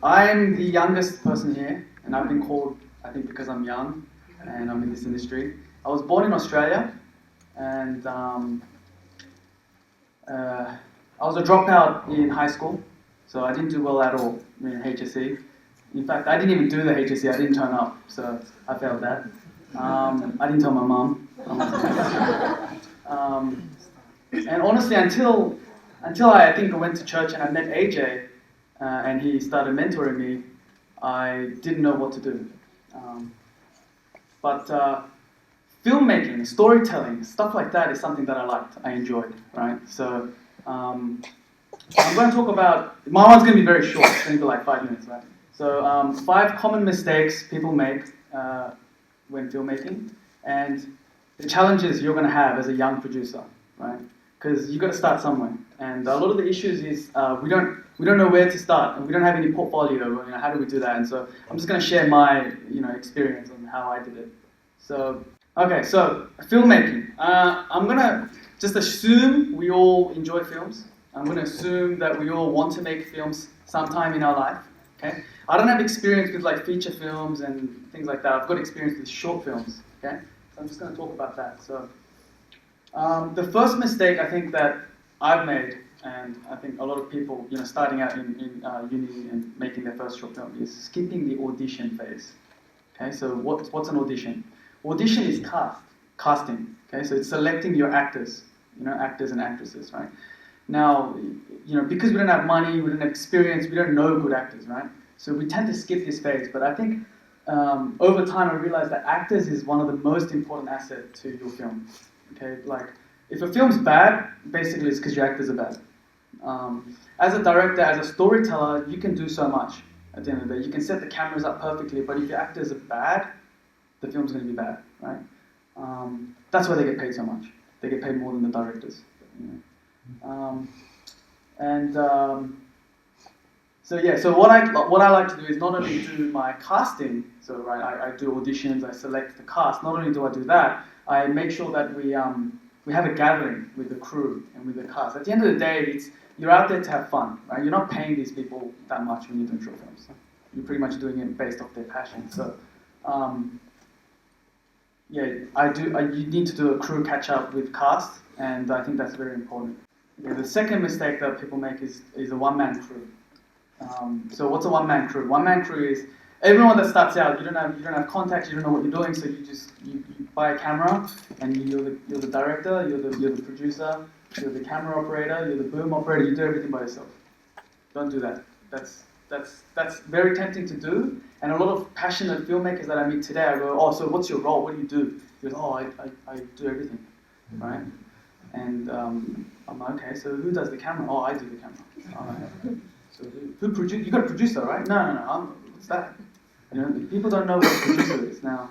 I'm the youngest person here, and I've been called, I think, because I'm young and I'm in this industry. I was born in Australia, and I was a dropout in high school, so I didn't do well at all in HSC. In fact, I didn't even do the HSC, I didn't turn up, so I failed that. I didn't tell my mum. And honestly, until I think I went to church and I met AJ, and he started mentoring me, I didn't know what to do. But filmmaking, storytelling, stuff like that is something that I liked, I enjoyed, right? So I'm going to talk about, my one's going to be very short, it's going to be like 5 minutes, right? So 5 common mistakes people make when filmmaking, and the challenges you're going to have as a young producer, right? Because you've got to start somewhere, and a lot of the issues is we don't know where to start, and we don't have any portfolio. How do we do that? And so I'm just going to share my experience on how I did it. So okay, so filmmaking. I'm going to just assume we all enjoy films. I'm going to assume that we all want to make films sometime in our life. Okay, I don't have experience with like feature films and things like that. I've got experience with short films. Okay, so I'm just going to talk about that. So. The first mistake I think that I've made, and I think a lot of people, starting out in uni and making their first short film, is skipping the audition phase. Okay, so what's an audition? Audition is casting. Okay, so it's selecting your actors, actors and actresses, right? Now, because we don't have money, we don't have experience, we don't know good actors, right? So we tend to skip this phase. But I think over time I realized that actors is one of the most important assets to your film. Okay, like if a film's bad, basically it's because your actors are bad. As a director, as a storyteller, you can do so much at the end of the day. You can set the cameras up perfectly, but if your actors are bad, the film's going to be bad, right? That's why they get paid so much. They get paid more than the directors. So what I like to do is not only do my casting. So right, I do auditions, I select the cast. Not only do I do that, I make sure that we have a gathering with the crew and with the cast. At the end of the day, you're out there to have fun, right? You're not paying these people that much when you're doing short films. You're pretty much doing it based off their passion. So, you need to do a crew catch up with cast, and I think that's very important. Yeah, the second mistake that people make is a one-man crew. So what's a one-man crew? One-man crew is everyone that starts out. You don't have contacts. You don't know what you're doing. So you buy a camera, and you're the director. You're the producer. You're the camera operator. You're the boom operator. You do everything by yourself. Don't do that. That's very tempting to do. And a lot of passionate filmmakers that I meet today, I go, oh, so what's your role? What do you do? He goes, oh, I do everything, right? And I'm like, okay, so who does the camera? Oh, I do the camera. So who produce? You got a producer, right? No. What's that? People don't know what a producer is. Now,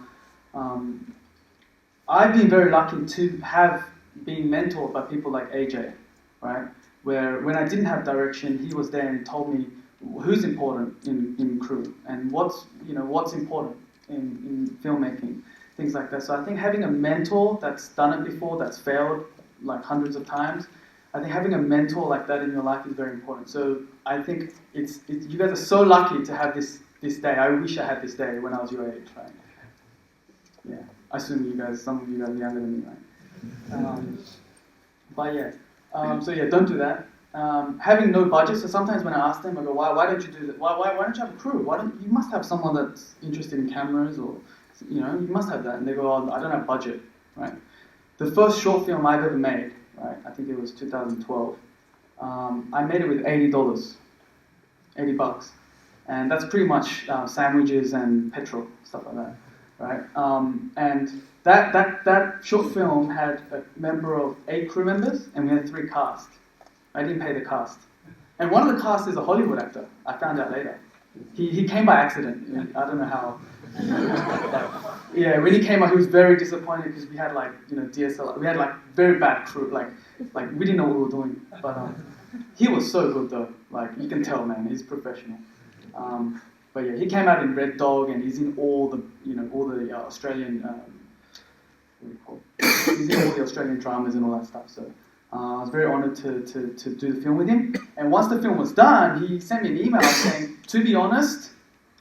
I've been very lucky to have been mentored by people like AJ, right? Where when I didn't have direction, he was there and told me who's important in crew and what's important in filmmaking, things like that. So I think having a mentor that's done it before, that's failed like hundreds of times, I think having a mentor like that in your life is very important. So I think you guys are so lucky to have this day. I wish I had this day when I was your age, right? Yeah, I assume some of you guys are younger than me, right? Don't do that. Having no budget. So sometimes when I ask them, I go, why don't you do that? Why don't you have a crew? You must have someone that's interested in cameras, or you must have that. And they go, oh, I don't have budget, right? The first short film I've ever made, right? I think it was 2012. I made it with $80, $80, and that's pretty much sandwiches and petrol, stuff like that, right? And that short film had a member of 8 crew members, and we had 3 cast. I didn't pay the cast, and one of the cast is a Hollywood actor. I found out later. He came by accident. I don't know how. Yeah, when he came out, he was very disappointed because we had DSLR. We had very bad crew. Like we didn't know what we were doing. But he was so good though. Like you can tell, man, he's professional. But yeah, he came out in Red Dog, and he's in all the Australian. He's in all the Australian dramas and all that stuff. So I was very honoured to do the film with him. And once the film was done, he sent me an email saying, to be honest,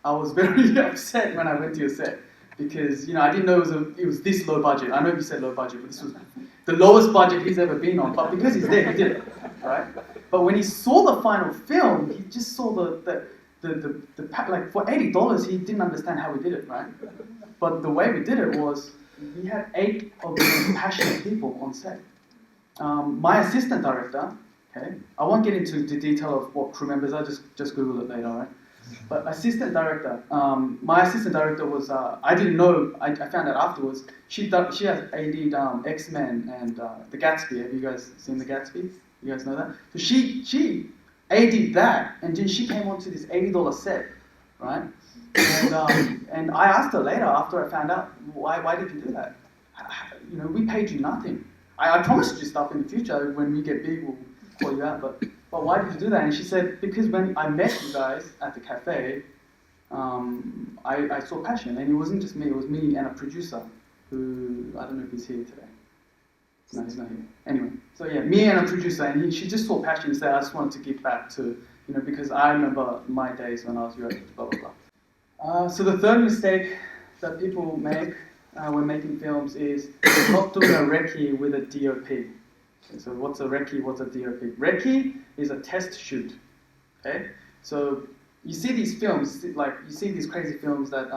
I was very upset when I went to your set because I didn't know it was this low budget. I know you said low budget, but this was the lowest budget he's ever been on. But because he's there, he did it, right? But when he saw the final film, he just saw the like for $80, he didn't understand how we did it, right? But the way we did it was we had 8 of these passionate people on set. My assistant director, okay, I won't get into the detail of what crew members are. Just Google it later, right? But assistant director, my assistant director was, I didn't know, I found out afterwards, she has AD'd X-Men and The Gatsby. Have you guys seen The Gatsby? You guys know that? So she AD'd that, and then she came onto this $80 set, right? And I asked her later, after I found out, why did you do that? We paid you nothing. I promised you stuff in the future. When we get big, we'll call you out, but why did you do that? And she said, because when I met you guys at the cafe, I saw passion, and it wasn't just me, it was me and a producer who, I don't know if he's here today. No, he's not here. Anyway, so yeah, me and a producer, and she just saw passion and said, I just wanted to give back to, because I remember my days when I was your age, blah, blah, blah. So the third mistake that people make when making films is not doing a recce with a DOP. Okay, so what's a recce, what's a DOP? Recce is a test shoot, okay? So you see these films, like you see these crazy films that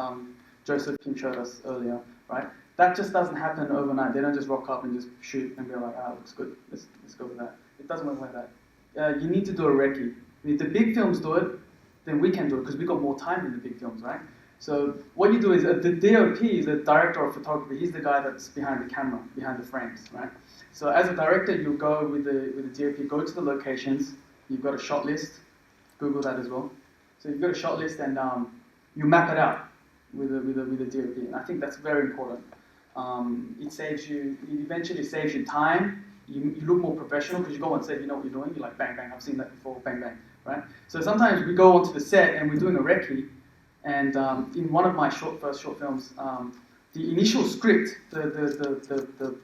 Joseph Kim showed us earlier, right? That just doesn't happen overnight. They don't just rock up and just shoot and be like, looks good, let's go with that. It doesn't work like that. You need to do a recce. If the big films do it, then we can do it because we got more time than the big films, right? So what you do is, the DOP is the director of photography. He's the guy that's behind the camera, behind the frames, right? So as a director, you go with the DOP, go to the locations. You've got a shot list. Google that as well. So you've got a shot list, and you map it out with the DOP. And I think that's very important. It eventually saves you time. You look more professional because you go on set, you know what you're doing. You're like, bang, bang, I've seen that before, bang, bang, right? So sometimes we go onto the set and we're doing a recce, and in one of my first short films, the initial script, the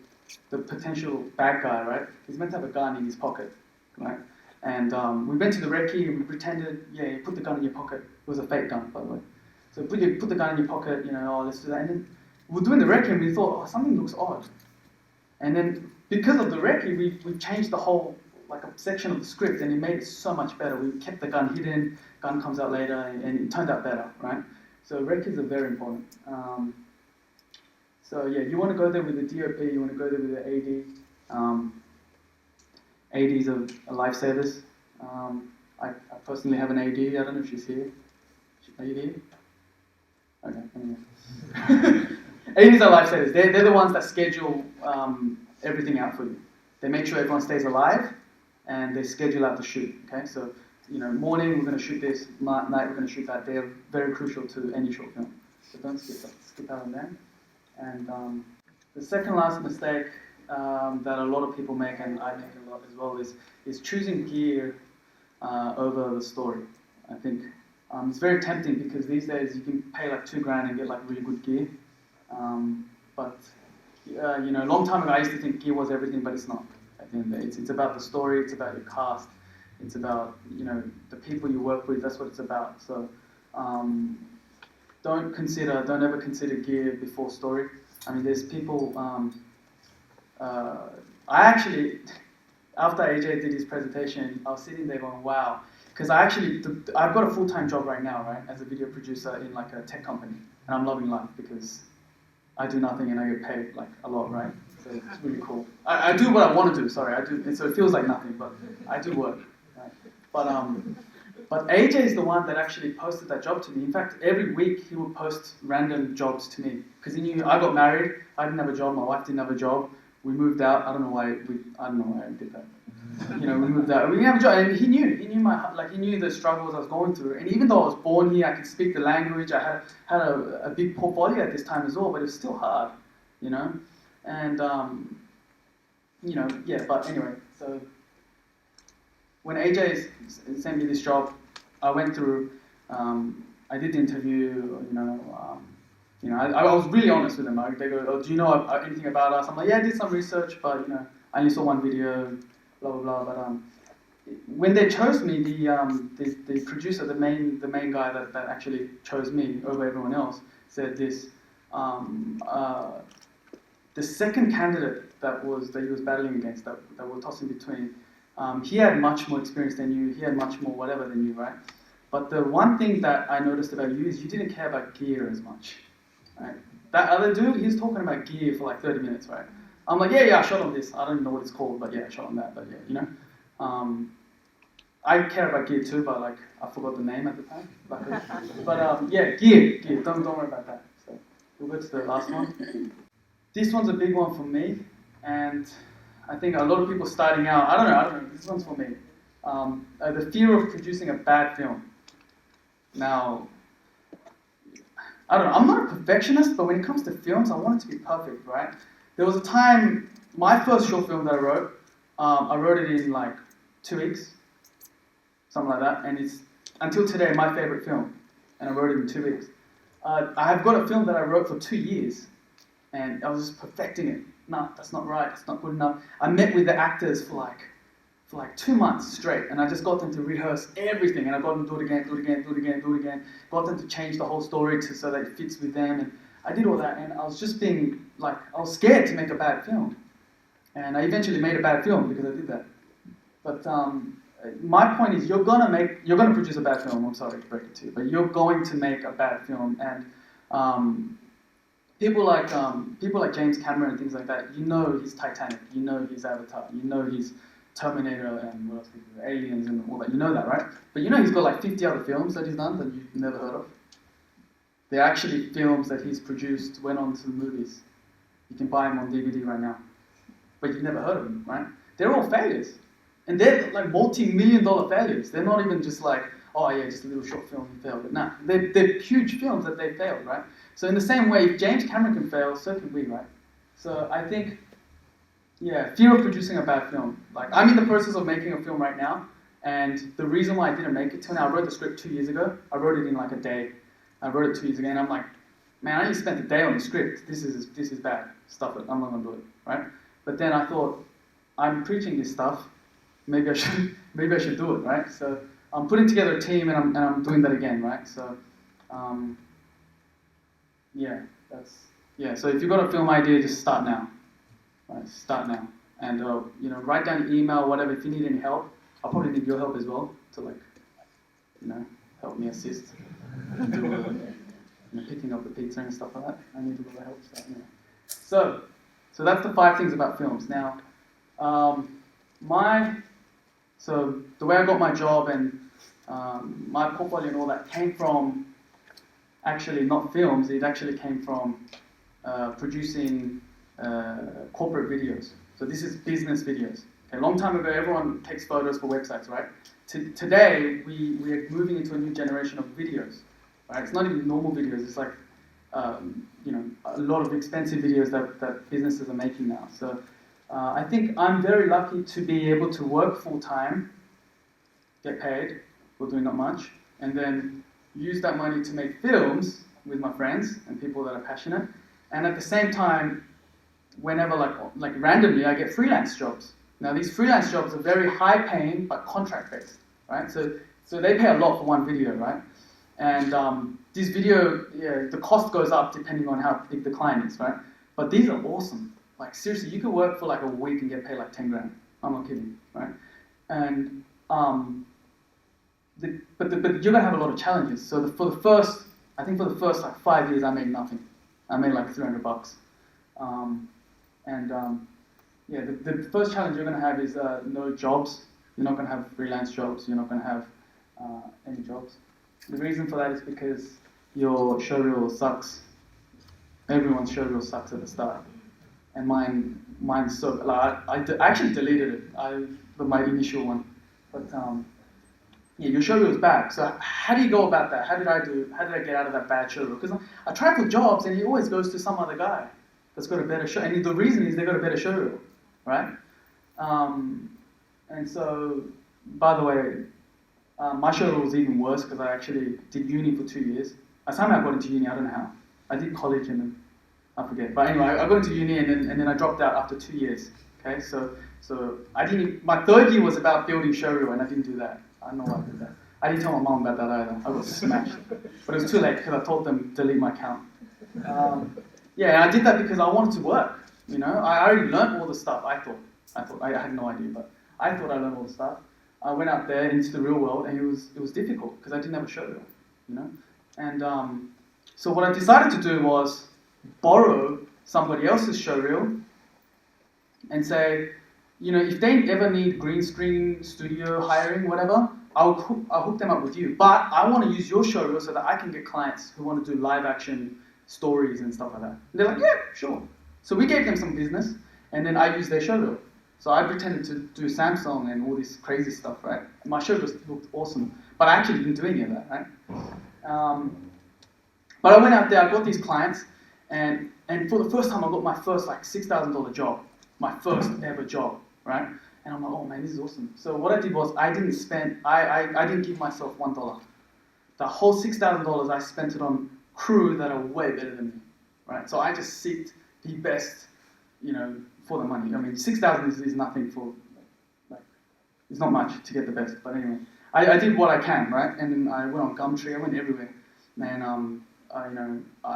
potential bad guy, right? He's meant to have a gun in his pocket, right? And we went to the recce and we pretended, you put the gun in your pocket. It was a fake gun, by the way. So put the gun in your pocket, let's do that. And then we're doing the recce and we thought, something looks odd. And then because of the recce, we changed the whole, like a section of the script, and it made it so much better. We kept the gun hidden, gun comes out later, and it turned out better, right? So recces are very important. So yeah, you want to go there with the DOP, you want to go there with the AD. ADs are lifesavers. I personally have an AD, I don't know if she's here. Are you here? Okay, anyway. ADs are lifesavers. They're the ones that schedule everything out for you. They make sure everyone stays alive, and they schedule out the shoot, okay? So, morning we're going to shoot this, night we're going to shoot that. They are very crucial to any short film. So don't skip out on them. And the second last mistake that a lot of people make, and I make a lot as well, is choosing gear over the story. I think it's very tempting because these days you can pay like $2,000 and get like really good gear. But a long time ago I used to think gear was everything, but it's not. At the end of the day, it's about the story, it's about your cast, it's about the people you work with. That's what it's about. So don't ever consider gear before story. I mean, there's people. I actually, after AJ did his presentation, I was sitting there going, wow, because I've got a full-time job right now, right, as a video producer in like a tech company, and I'm loving life because I do nothing and I get paid like a lot, right? So it's really cool. I do what I want to do. Sorry, I do. And so it feels like nothing, but I do work, right? But AJ is the one that actually posted that job to me. In fact, every week he would post random jobs to me because he knew I got married. I didn't have a job. My wife didn't have a job. We moved out. I don't know why I did that. We moved out. We didn't have a job, and he knew he knew the struggles I was going through. And even though I was born here, I could speak the language. I had a big portfolio at this time as well, but it was still hard, And But anyway, so when AJ sent me this job, I went through. I did the interview. I was really honest with them. They go, "Oh, do you know anything about us?" I'm like, "Yeah, I did some research, but I only saw one video, blah blah blah." But when they chose me, the producer, the main guy that actually chose me over everyone else, said this. The second candidate that he was battling against, that were tossing between, he had much more experience than you. He had much more whatever than you, right? But the one thing that I noticed about you is you didn't care about gear as much, right? That other dude, he was talking about gear for like 30 minutes, right? I'm like, yeah, I shot on this. I don't even know what it's called, but yeah, I shot on that. But yeah, you know. I care about gear too, but like I forgot the name at the time. But yeah, gear. Don't worry about that. So we'll go to the last one. This one's a big one for me, and I think a lot of people starting out. I don't know. This one's for me. The fear of producing a bad film. Now, I don't know. I'm not a perfectionist, but when it comes to films, I want it to be perfect, right? There was a time, my first short film that I wrote it in like 2 weeks, something like that, and it's until today my favorite film, and I wrote it in 2 weeks. I have got a film that I wrote for 2 years, and I was just perfecting it. No, that's not right. That's not good enough. I met with the actors for like 2 months straight, and I just got them to rehearse everything, and I got them to do it again, got them to change the whole story so that it fits with them, and I did all that, and I was just being like, I was scared to make a bad film, and I eventually made a bad film because I did that. But my point is, you're gonna produce a bad film. I'm sorry to break it to you, but you're going to make a bad film, and people like James Cameron and things like that. You know he's Titanic. You know he's Avatar. You know he's Terminator and what else? Aliens and all that. You know that, right? But you know he's got like 50 other films that he's done that you've never heard of. They're actually films that he's produced, went on to the movies. You can buy them on DVD right now, but you've never heard of them, right? They're all failures. And they're like multi-million-dollar failures. They're not even just like, oh yeah, just a little short film and failed. But nah, they're huge films that they failed, right? So in the same way, if James Cameron can fail, so can we, right? So I think, yeah, fear of producing a bad film. Like I'm in the process of making a film right now, and the reason why I didn't make it till now, I wrote the script 2 years ago. I wrote it in like a day. I wrote it 2 years ago, and I'm like, man, I only spent a day on the script. This is bad. Stuff it. I'm not gonna do it, right? But then I thought, I'm preaching this stuff. Maybe I should do it, right? So I'm putting together a team, and I'm doing that again, right? So, yeah. So if you've got a film idea, just start now, right? Start now, and write down your email, whatever. If you need any help, I'll probably need your help as well to help me assist. Picking up the pizza and stuff like that. I need a little help. So that's the 5 things about films. Now, so the way I got my job and my portfolio and all that came from actually not films. It actually came from producing corporate videos. So this is business videos. Okay, a long time ago, everyone takes photos for websites, right? Today, we are moving into a new generation of videos. Right? It's not even normal videos. It's like a lot of expensive videos that businesses are making now. So I think I'm very lucky to be able to work full time, get paid for doing not much, and then use that money to make films with my friends and people that are passionate. And at the same time, whenever like randomly, I get freelance jobs. Now these freelance jobs are very high paying but contract based, right? So they pay a lot for one video, right? And this video, the cost goes up depending on how big the client is, right? But these are awesome. Like seriously, you could work for like a week and get paid like 10 grand. I'm not kidding, right? And but you're gonna have a lot of challenges. So for the first like 5 years, I made nothing. I made like $300. The first challenge you're gonna have is no jobs. You're not gonna have freelance jobs. You're not gonna have any jobs. The reason for that is because your showreel sucks. Everyone's showreel sucks at the start, and mine's so like I actually deleted it. My initial one, but your showreel is bad. So how do you go about that? How did I get out of that bad showreel? Because I try for jobs, and he always goes to some other guy that's got a better show. And the reason is they got a better showreel, right? And so, by the way. My showreel was even worse because I actually did uni for 2 years. I somehow got into uni, I don't know how. I did college and then, I forget. But anyway, I got into uni and then I dropped out after 2 years. Okay, so I didn't. My third year was about building showreel, and I didn't do that. I don't know why I did that. I didn't tell my mom about that either. I got smashed, but it was too late because I told them to delete my account. Yeah, I did that because I wanted to work. You know, I already learned all the stuff. I thought I had no idea, but I thought I learned all the stuff. I went out there into the real world, and it was difficult because I didn't have a showreel. You know, and so what I decided to do was borrow somebody else's showreel and say, you know, if they ever need green screen, studio, hiring, whatever, I'll hook them up with you. But I want to use your showreel so that I can get clients who want to do live action stories and stuff like that. And they're like, yeah, sure. So we gave them some business, and then I used their showreel. So I pretended to do Samsung and all this crazy stuff, right? And my showreel looked awesome, but I actually didn't do any of that, right? But I went out there, I got these clients, and for the first time I got my first like $6,000 job, my first ever job, right? And I'm like, oh man, this is awesome. So what I did was I didn't give myself $1. The whole $6,000 I spent it on crew that are way better than me, right? So I just seeked the best, you know, for the money. I mean, 6,000 is nothing for, like, it's not much to get the best. But anyway, I did what I can, right? And then I went on Gumtree, I went everywhere, and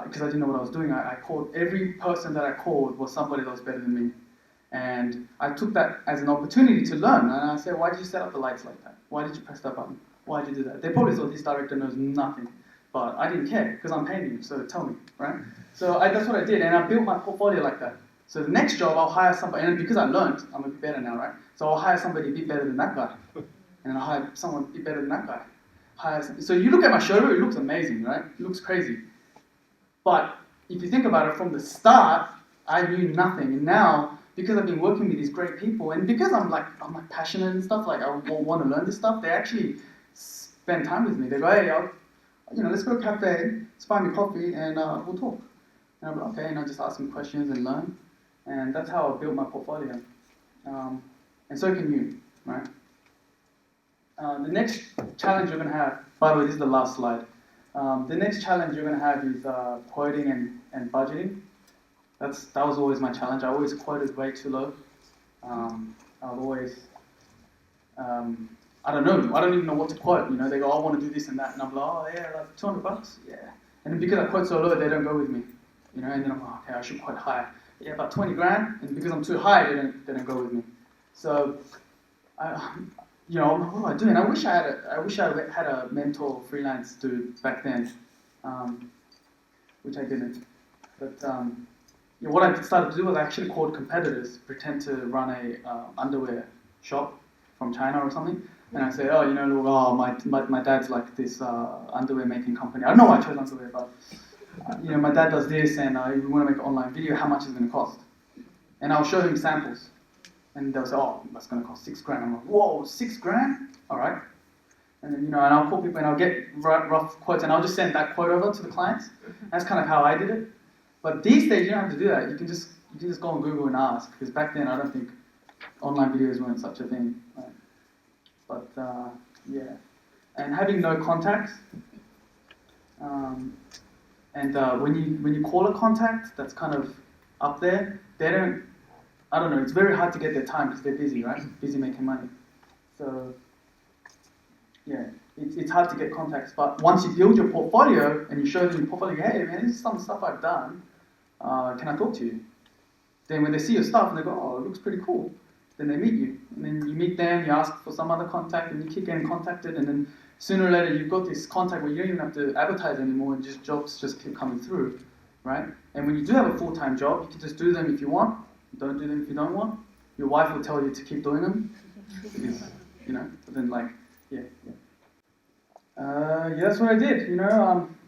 because I didn't know what I was doing, I called every person that I called was somebody that was better than me. And I took that as an opportunity to learn. And I said, why did you set up the lights like that? Why did you press that button? Why did you do that? They probably thought this director knows nothing. But I didn't care because I'm paying you, so tell me, right? So that's what I did, and I built my portfolio like that. So the next job, I'll hire somebody, and because I learned, I'm a bit better now, right? So I'll hire somebody a bit better than that guy. And I'll hire someone a bit better than that guy. So you look at my showreel, it looks amazing, right? It looks crazy. But if you think about it, from the start, I knew nothing. And now, because I've been working with these great people, and because I'm passionate and stuff, like I want to learn this stuff, they actually spend time with me. They go, hey, let's go to a cafe, let's buy me coffee, and we'll talk. And I'm like, okay, and I just ask them questions and learn. And that's how I built my portfolio. And so can you, right? The next challenge you're going to have, by the way, this is the last slide. The next challenge you're going to have is quoting and budgeting. That was always my challenge. I always quoted way too low. I've always, I don't know. I don't even know what to quote. You know, they go, I want to do this and that, and I'm like, oh yeah, like $200, yeah. And then because I quote so low, they don't go with me. You know, and then I'm like, okay, I should quote higher. Yeah, about 20 grand, and because I'm too high, they don't go with me. So, what do I do? And I wish I had a mentor freelance dude back then, which I didn't. But what I started to do was I actually called competitors, pretend to run a underwear shop from China or something, and I say, my dad's like this underwear making company. I don't know why I chose underwear, but my dad does this, and we want to make an online video. How much is it going to cost? And I'll show him samples, and they'll say, oh, that's going to cost $6,000. I'm like, whoa, $6,000? All right. And then and I'll call people and I'll get rough quotes, and I'll just send that quote over to the clients. That's kind of how I did it. But these days you don't have to do that. You can just go on Google and ask, because back then I don't think online videos weren't such a thing. Right? But yeah, and having no contacts. When you call a contact that's kind of up there, I don't know, it's very hard to get their time because they're busy, right? Busy making money. So yeah, it's hard to get contacts. But once you build your portfolio and you show them your portfolio, hey man, this is some stuff I've done. Can I talk to you? Then when they see your stuff and they go, oh, it looks pretty cool, then they meet you. And then you meet them, you ask for some other contact, and you keep getting contacted, and then sooner or later you've got this contact where you don't even have to advertise anymore, and just jobs just keep coming through, right? And when you do have a full-time job, you can just do them if you want, don't do them if you don't want. Your wife will tell you to keep doing them, because, but then yeah, that's what I did.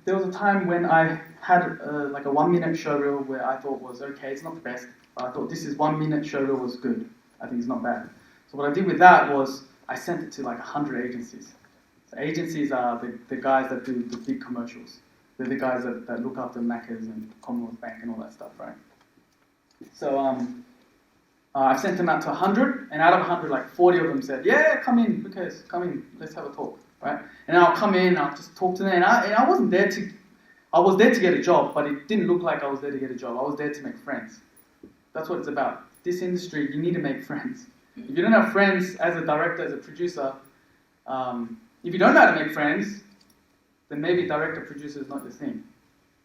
There was a time when I had like a 1-minute showreel where I thought was okay, it's not the best, but I thought this is 1-minute showreel was good. I think it's not bad. So what I did with that was I sent it to like 100 agencies. So agencies are the guys that do the big commercials. They're the guys that look after Macca's and Commonwealth Bank and all that stuff, right? So I sent them out to 100, and out of 100, like 40 of them said, yeah, come in, who cares? Come in, let's have a talk, right? And I'll come in, I'll just talk to them, and I wasn't there I was there to get a job, but it didn't look like I was there to get a job. I was there to make friends. That's what it's about. this industry, you need to make friends. If you don't have friends as a director, as a producer, if you don't know how to make friends, then maybe director producer is not your thing,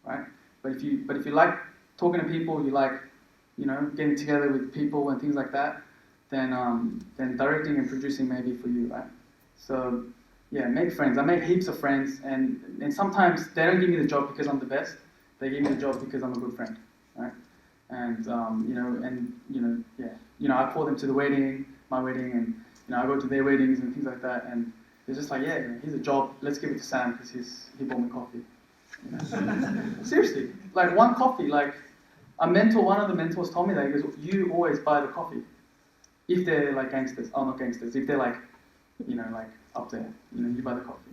right? But if you like talking to people, you like, you know, getting together with people and things like that, then directing and producing may be for you, right? So yeah, make friends. I make heaps of friends, and sometimes they don't give me the job because I'm the best. They give me the job because I'm a good friend, right? And I call them to the wedding, my wedding, and I go to their weddings and things like that, and they're just like, yeah, here's a job. Let's give it to Sam because he bought me coffee. You know? Seriously, like one coffee. Like one of the mentors told me that, he goes, you always buy the coffee if they're like gangsters. Oh, not gangsters. If they're like, like up there, you buy the coffee.